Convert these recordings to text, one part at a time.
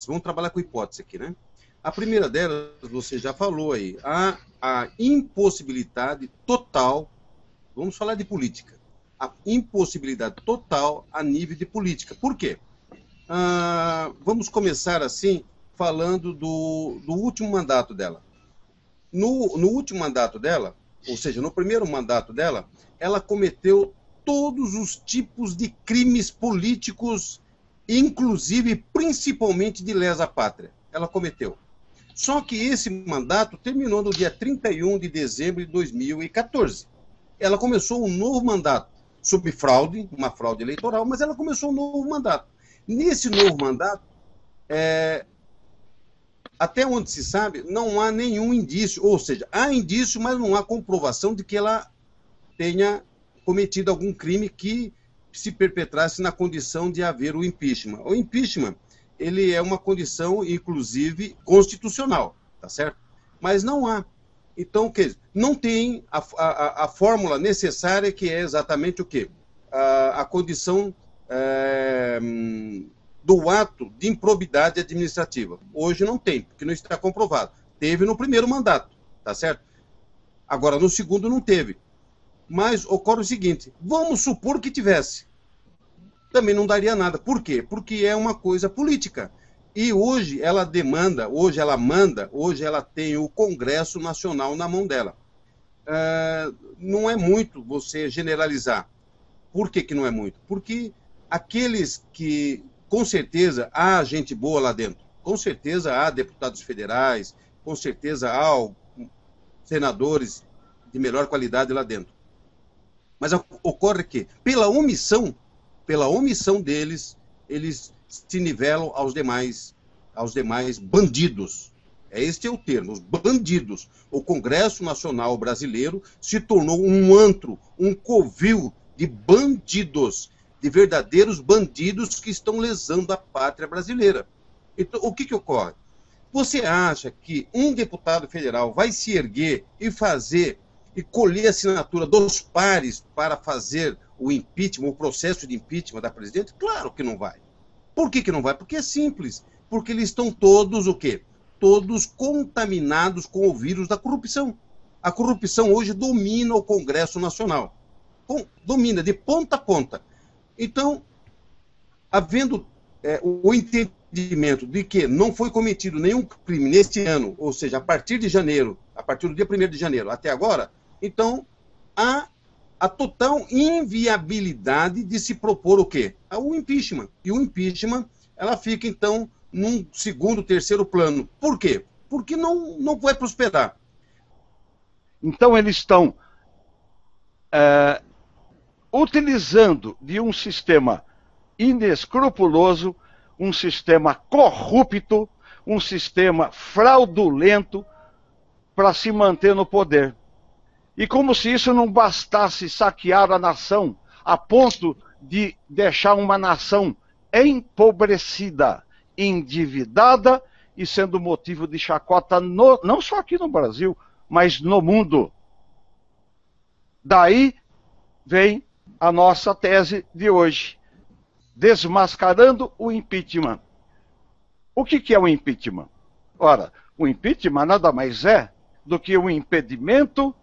Vamos trabalhar com hipótese aqui, né? A primeira delas, você já falou aí, a impossibilidade total, vamos falar de política, a impossibilidade total a nível de política. Por quê? Vamos começar assim, falando do último mandato dela. No último mandato dela, ou seja, no primeiro mandato dela, ela cometeu todos os tipos de crimes políticos, inclusive, principalmente de lesa pátria. Ela cometeu. Só que esse mandato terminou no dia 31 de dezembro de 2014. Ela começou um novo mandato, sob fraude, uma fraude eleitoral, mas ela começou um novo mandato. Nesse novo mandato, até onde se sabe, não há nenhum indício, ou seja, há indício, mas não há comprovação de que ela tenha cometido algum crime que se perpetrasse na condição de haver o impeachment. O impeachment, ele é uma condição, inclusive, constitucional, tá certo? Mas não há. Então, não tem a fórmula necessária, que é exatamente o quê? A condição do ato de improbidade administrativa. Hoje não tem, porque não está comprovado. Teve no primeiro mandato, tá certo? Agora, no segundo não teve. Mas ocorre o seguinte, vamos supor que tivesse. Também não daria nada. Por quê? Porque é uma coisa política. E hoje ela demanda, hoje ela manda, hoje ela tem o Congresso Nacional na mão dela. Não é muito você generalizar. Por que não é muito? Porque aqueles que, com certeza, há gente boa lá dentro. Com certeza há deputados federais, com certeza há senadores de melhor qualidade lá dentro. Mas ocorre que, pela omissão deles, eles se nivelam aos demais bandidos. Este é o termo, os bandidos. O Congresso Nacional Brasileiro se tornou um antro, um covil de bandidos, de verdadeiros bandidos que estão lesando a pátria brasileira. Então, o que ocorre? Você acha que um deputado federal vai se erguer e fazer e colher a assinatura dos pares para fazer o impeachment, o processo de impeachment da presidente? Claro que não vai. Por que não vai? Porque é simples. Porque eles estão todos o quê? Todos contaminados com o vírus da corrupção. A corrupção hoje domina o Congresso Nacional. Domina de ponta a ponta. Então, havendo o entendimento de que não foi cometido nenhum crime neste ano, ou seja, a partir de janeiro, a partir do dia 1º de janeiro até agora, então há a total inviabilidade de se propor o quê? O impeachment. E o impeachment, ela fica, então, num segundo, terceiro plano. Por quê? Porque não vai prosperar. Então, eles estão utilizando de um sistema inescrupuloso, um sistema corrupto, um sistema fraudulento para se manter no poder. E como se isso não bastasse saquear a nação a ponto de deixar uma nação empobrecida, endividada e sendo motivo de chacota não só aqui no Brasil, mas no mundo. Daí vem a nossa tese de hoje, desmascarando o impeachment. O que é o impeachment? Ora, o impeachment nada mais é do que um impedimento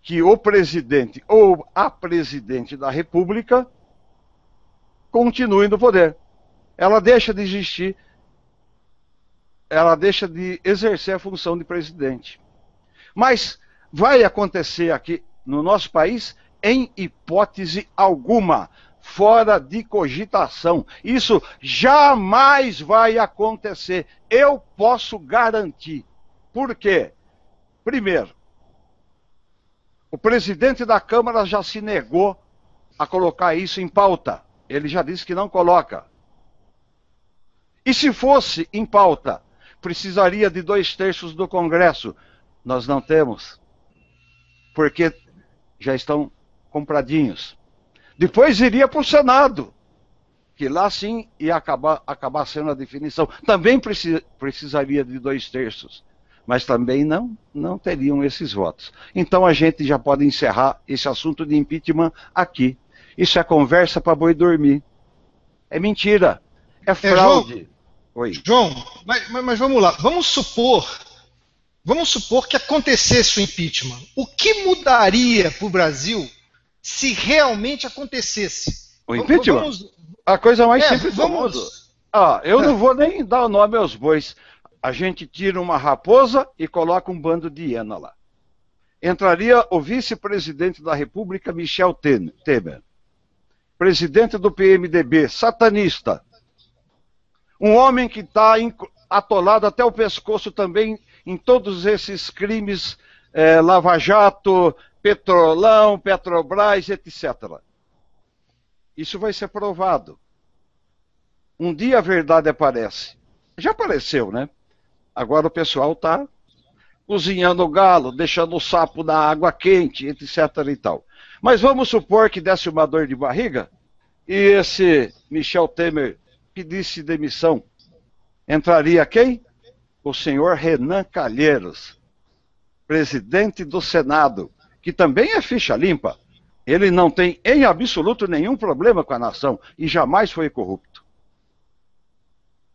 que o presidente ou a presidente da República continue no poder. Ela deixa de existir, ela deixa de exercer a função de presidente. Mas vai acontecer aqui no nosso país em hipótese alguma, fora de cogitação. Isso jamais vai acontecer. Eu posso garantir. Por quê? Primeiro, o presidente da Câmara já se negou a colocar isso em pauta. Ele já disse que não coloca. E se fosse em pauta, precisaria de 2/3 do Congresso. Nós não temos. Porque já estão compradinhos. Depois iria para o Senado, que lá sim ia acabar sendo a definição. Também precisaria de 2/3. Mas também não teriam esses votos. Então a gente já pode encerrar esse assunto de impeachment aqui. Isso é conversa para boi dormir. É mentira. É fraude. Oi. João, mas vamos lá. Vamos supor que acontecesse o impeachment. O que mudaria para o Brasil se realmente acontecesse? O impeachment? A coisa mais simples do mundo. Eu não vou nem dar o nome aos bois. A gente tira uma raposa e coloca um bando de hiena lá. Entraria o vice-presidente da República, Michel Temer. Presidente do PMDB, satanista. Um homem que está atolado até o pescoço também em todos esses crimes, Lava Jato, Petrolão, Petrobras, etc. Isso vai ser provado. Um dia a verdade aparece. Já apareceu, né? Agora o pessoal está cozinhando o galo, deixando o sapo na água quente, etc. e tal. Mas vamos supor que desse uma dor de barriga e esse Michel Temer pedisse demissão. Entraria quem? O senhor Renan Calheiros, presidente do Senado, que também é ficha limpa. Ele não tem em absoluto nenhum problema com a nação e jamais foi corrupto.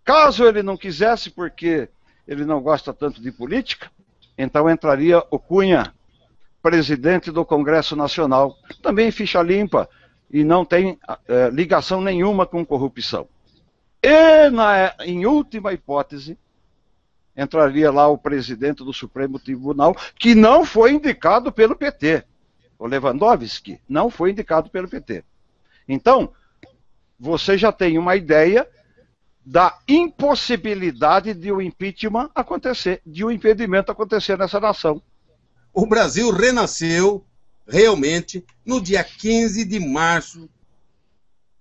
Caso ele não quisesse, porque ele não gosta tanto de política, então entraria o Cunha, presidente do Congresso Nacional, também ficha limpa e não tem ligação nenhuma com corrupção. E, em última hipótese, entraria lá o presidente do Supremo Tribunal, que não foi indicado pelo PT. O Lewandowski não foi indicado pelo PT. Então, você já tem uma ideia da impossibilidade de um impeachment acontecer, de um impedimento acontecer nessa nação. O Brasil renasceu, realmente, no dia 15 de março,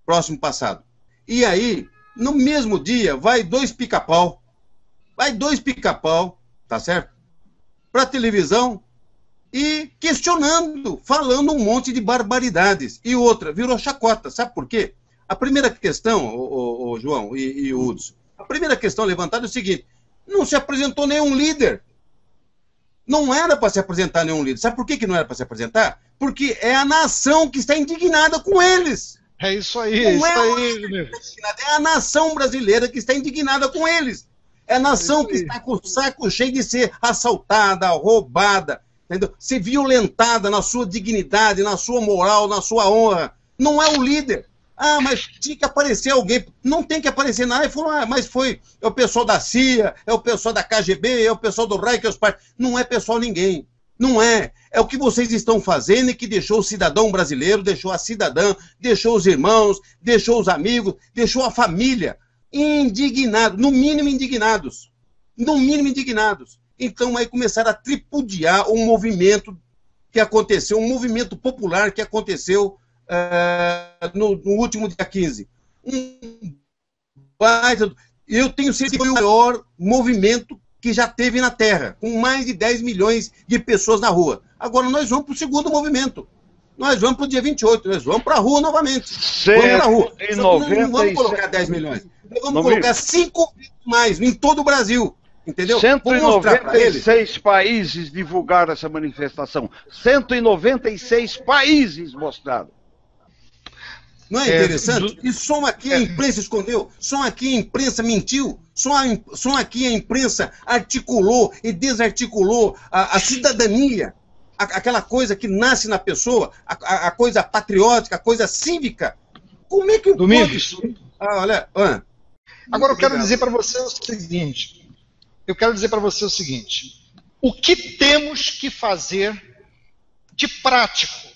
próximo passado. E aí, no mesmo dia, vai dois pica-pau, tá certo? Para televisão e questionando, falando um monte de barbaridades. E outra, virou chacota. Sabe por quê? A primeira questão, o João e o Hudson, a primeira questão levantada é o seguinte: não se apresentou nenhum líder. Não era para se apresentar nenhum líder. Sabe por que não era para se apresentar? Porque é a nação que está indignada com eles. É isso aí, não é a nação brasileira que está indignada com eles. É a nação que está com o saco cheio de ser assaltada, roubada, entendeu? Ser violentada na sua dignidade, na sua moral, na sua honra. Não é o líder. Mas tinha que aparecer alguém. Não tem que aparecer nada. Ele falou, mas é o pessoal da CIA, é o pessoal da KGB, é o pessoal do Reich, não é pessoal ninguém. Não é. É o que vocês estão fazendo e que deixou o cidadão brasileiro, deixou a cidadã, deixou os irmãos, deixou os amigos, deixou a família indignados, no mínimo indignados. No mínimo indignados. Então aí começaram a tripudiar um movimento que aconteceu, um movimento popular que aconteceu no último dia 15. Eu tenho certeza que foi o maior movimento que já teve na Terra, com mais de 10 milhões de pessoas na rua. Agora nós vamos para o segundo movimento. Nós vamos para o dia 28, nós vamos para a rua novamente. Vamos para a rua. Não vamos colocar 10 milhões. Nós vamos colocar 5 vezes mais em todo o Brasil. Entendeu? 196 países divulgaram essa manifestação. 196 países mostraram. Não é interessante? E só aqui a imprensa escondeu, só aqui a imprensa mentiu, só aqui a imprensa articulou e desarticulou a cidadania, aquela coisa que nasce na pessoa, a coisa patriótica, a coisa cívica. Como é que Domingos, pode... Agora eu quero dizer para você o seguinte. O que temos que fazer de prático?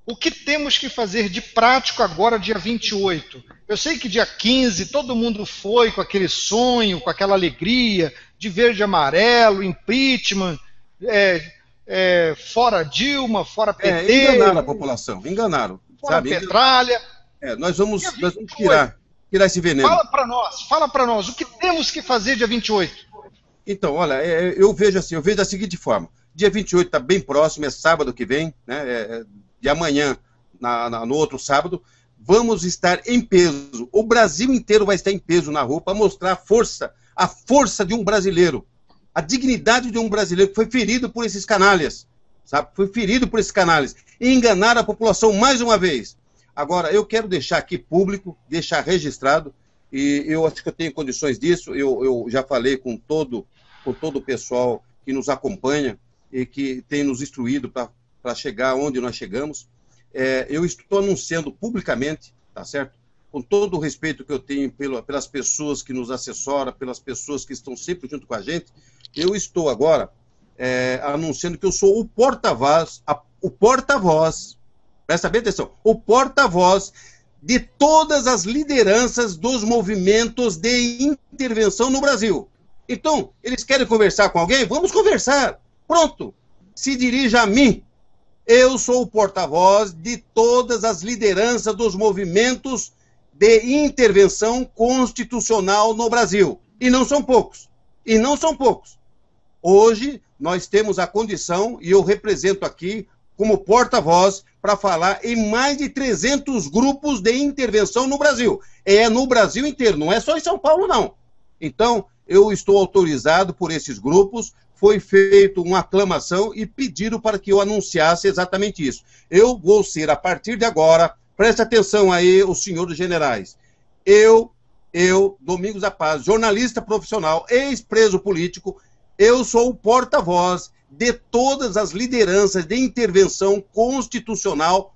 O que temos que fazer de prático agora, dia 28? Eu sei que dia 15 todo mundo foi com aquele sonho, com aquela alegria de verde e amarelo, impeachment, fora Dilma, fora PT. Enganaram a população, enganaram. Fora sabe? Petralha. Nós vamos tirar esse veneno. Fala para nós, o que temos que fazer dia 28? Então, olha, eu vejo da seguinte forma. Dia 28 está bem próximo, é sábado que vem, né? De amanhã, no outro sábado, vamos estar em peso. O Brasil inteiro vai estar em peso na rua para mostrar a força de um brasileiro, a dignidade de um brasileiro que foi ferido por esses canalhas, sabe? Foi ferido por esses canalhas e enganaram a população mais uma vez. Agora, eu quero deixar aqui público, deixar registrado, e eu acho que eu tenho condições disso. Eu já falei com todo o pessoal que nos acompanha e que tem nos instruído para chegar onde nós chegamos. Eu estou anunciando publicamente, tá certo? Com todo o respeito que eu tenho pelas pessoas que nos assessoram, pelas pessoas que estão sempre junto com a gente, eu estou agora anunciando que eu sou o porta-voz, presta bem atenção, o porta-voz de todas as lideranças dos movimentos de intervenção no Brasil. Então, eles querem conversar com alguém? Vamos conversar. Pronto. Se dirija a mim. Eu sou o porta-voz de todas as lideranças dos movimentos de intervenção constitucional no Brasil. E não são poucos. E não são poucos. Hoje, nós temos a condição, e eu represento aqui como porta-voz, para falar em mais de 300 grupos de intervenção no Brasil. É no Brasil inteiro, não é só em São Paulo, não. Então, eu estou autorizado por esses grupos, foi feita uma aclamação e pediram para que eu anunciasse exatamente isso. Eu vou ser, a partir de agora, preste atenção aí, os senhores generais, eu, Domingos da Paz, jornalista profissional, ex-preso político, eu sou o porta-voz de todas as lideranças de intervenção constitucional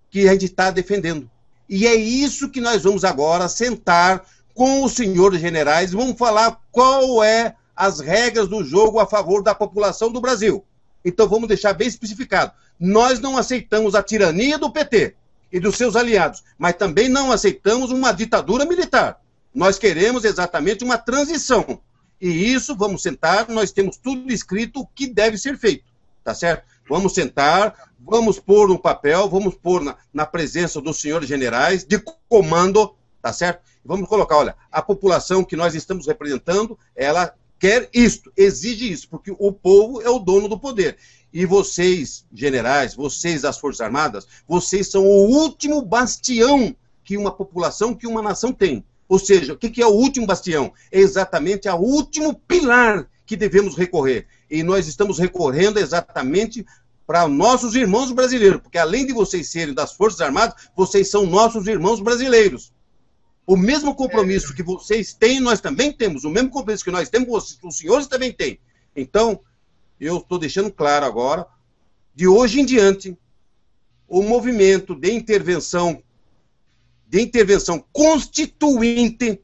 que a gente está defendendo. E é isso que nós vamos agora sentar com os senhores generais, vamos falar qual é as regras do jogo a favor da população do Brasil. Então vamos deixar bem especificado. Nós não aceitamos a tirania do PT e dos seus aliados, mas também não aceitamos uma ditadura militar. Nós queremos exatamente uma transição. E isso, vamos sentar, nós temos tudo escrito o que deve ser feito, tá certo? Vamos sentar, vamos pôr no papel, vamos pôr na presença dos senhores generais, de comando, tá certo? Vamos colocar, olha, a população que nós estamos representando, ela quer isto, exige isso, porque o povo é o dono do poder. E vocês, generais, vocês das Forças Armadas, vocês são o último bastião que uma população, que uma nação tem. Ou seja, o que é o último bastião? É exatamente o último pilar que devemos recorrer. E nós estamos recorrendo exatamente para nossos irmãos brasileiros, porque além de vocês serem das Forças Armadas, vocês são nossos irmãos brasileiros. O mesmo compromisso que vocês têm, nós também temos. O mesmo compromisso que nós temos, os senhores também têm. Então, eu estou deixando claro agora, de hoje em diante, o movimento de intervenção constituinte,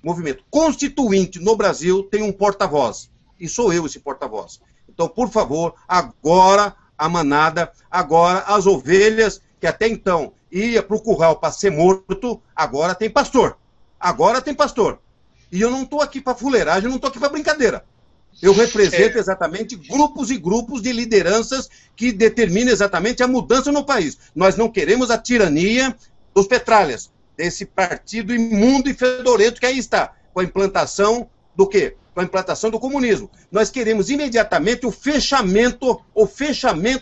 movimento constituinte no Brasil tem um porta-voz. E sou eu esse porta-voz. Então, por favor, agora a manada, agora as ovelhas, que até então ia para o curral para ser morto, agora tem pastor. Agora tem pastor. E eu não estou aqui para fuleiragem, eu não estou aqui para brincadeira. Eu represento exatamente grupos e grupos de lideranças que determinam exatamente a mudança no país. Nós não queremos a tirania dos petralhas, desse partido imundo e fedorento que aí está, com a implantação do quê? Com a implantação do comunismo. Nós queremos imediatamente o fechamento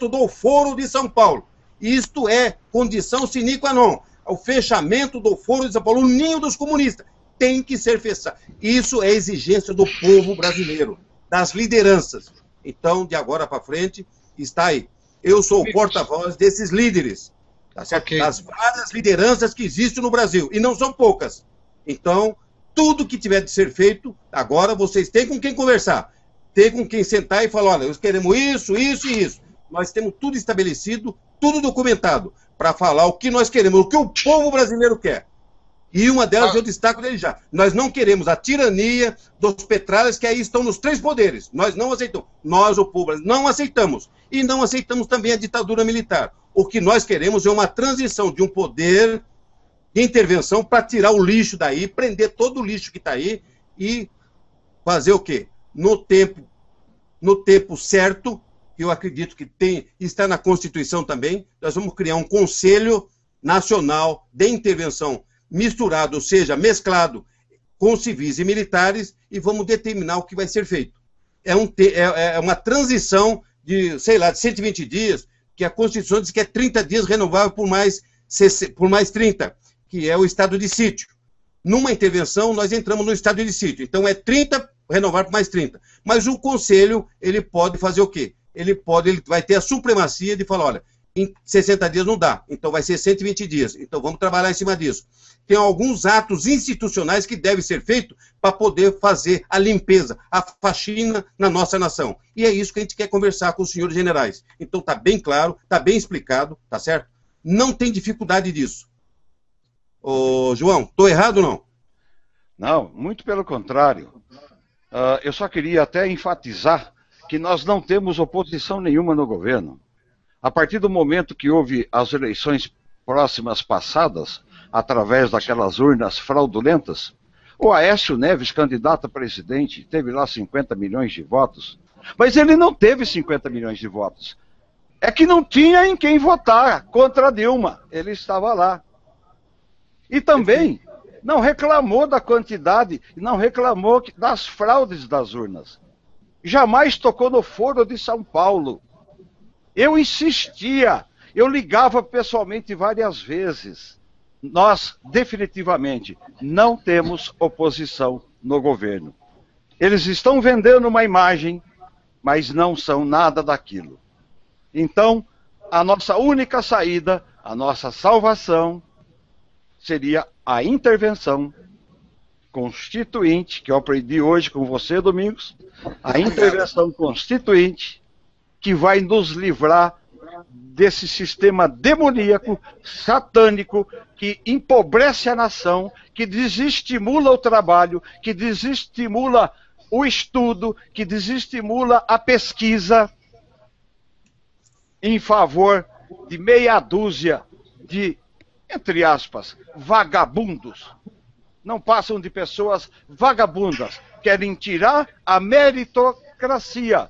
do Foro de São Paulo. Isto é condição sine qua non. O fechamento do Foro de São Paulo, o ninho dos comunistas, tem que ser fechado. Isso é exigência do povo brasileiro, das lideranças. Então, de agora para frente, está aí. Eu sou o porta-voz desses líderes. Tá certo? Okay. Das várias lideranças que existem no Brasil, e não são poucas. Então, tudo que tiver de ser feito, agora vocês têm com quem conversar, têm com quem sentar e falar, olha, nós queremos isso, isso e isso. Nós temos tudo estabelecido, tudo documentado, para falar o que nós queremos, o que o povo brasileiro quer. E uma delas eu destaco desde já. Nós não queremos a tirania dos petralhas que aí estão nos 3 poderes. Nós não aceitamos. Nós, o povo, não aceitamos. E não aceitamos também a ditadura militar. O que nós queremos é uma transição de um poder de intervenção para tirar o lixo daí, prender todo o lixo que está aí e fazer o quê? No tempo certo, que eu acredito que está na Constituição também, nós vamos criar um Conselho Nacional de Intervenção misturado, ou seja, mesclado com civis e militares, e vamos determinar o que vai ser feito. É uma transição de, sei lá, de 120 dias, que a Constituição diz que é 30 dias renovável por mais 30, que é o estado de sítio. Numa intervenção, nós entramos no estado de sítio. Então, é 30 renovável por mais 30. Mas o Conselho, ele pode fazer o quê? Ele vai ter a supremacia de falar, olha, em 60 dias não dá, então vai ser 120 dias. Então vamos trabalhar em cima disso. Tem alguns atos institucionais que devem ser feitos para poder fazer a limpeza, a faxina na nossa nação. E é isso que a gente quer conversar com os senhores generais. Então está bem claro, está bem explicado, tá certo? Não tem dificuldade disso. Ô, João, estou errado ou não? Não, muito pelo contrário. Eu só queria até enfatizar que nós não temos oposição nenhuma no governo. A partir do momento que houve as eleições próximas passadas, através daquelas urnas fraudulentas, o Aécio Neves, candidato a presidente, teve lá 50 milhões de votos, mas ele não teve 50 milhões de votos. É que não tinha em quem votar contra a Dilma, ele estava lá. E também não reclamou da quantidade, não reclamou das fraudes das urnas. Jamais tocou no Foro de São Paulo. Eu insistia, eu ligava pessoalmente várias vezes. Nós, definitivamente, não temos oposição no governo. Eles estão vendendo uma imagem, mas não são nada daquilo. Então, a nossa única saída, a nossa salvação, seria a intervenção constituinte, que eu aprendi hoje com você, Domingos, a intervenção constituinte que vai nos livrar desse sistema demoníaco, satânico, que empobrece a nação, que desestimula o trabalho, que desestimula o estudo, que desestimula a pesquisa em favor de meia dúzia de, entre aspas, vagabundos. Não passam de pessoas vagabundas. Querem tirar a meritocracia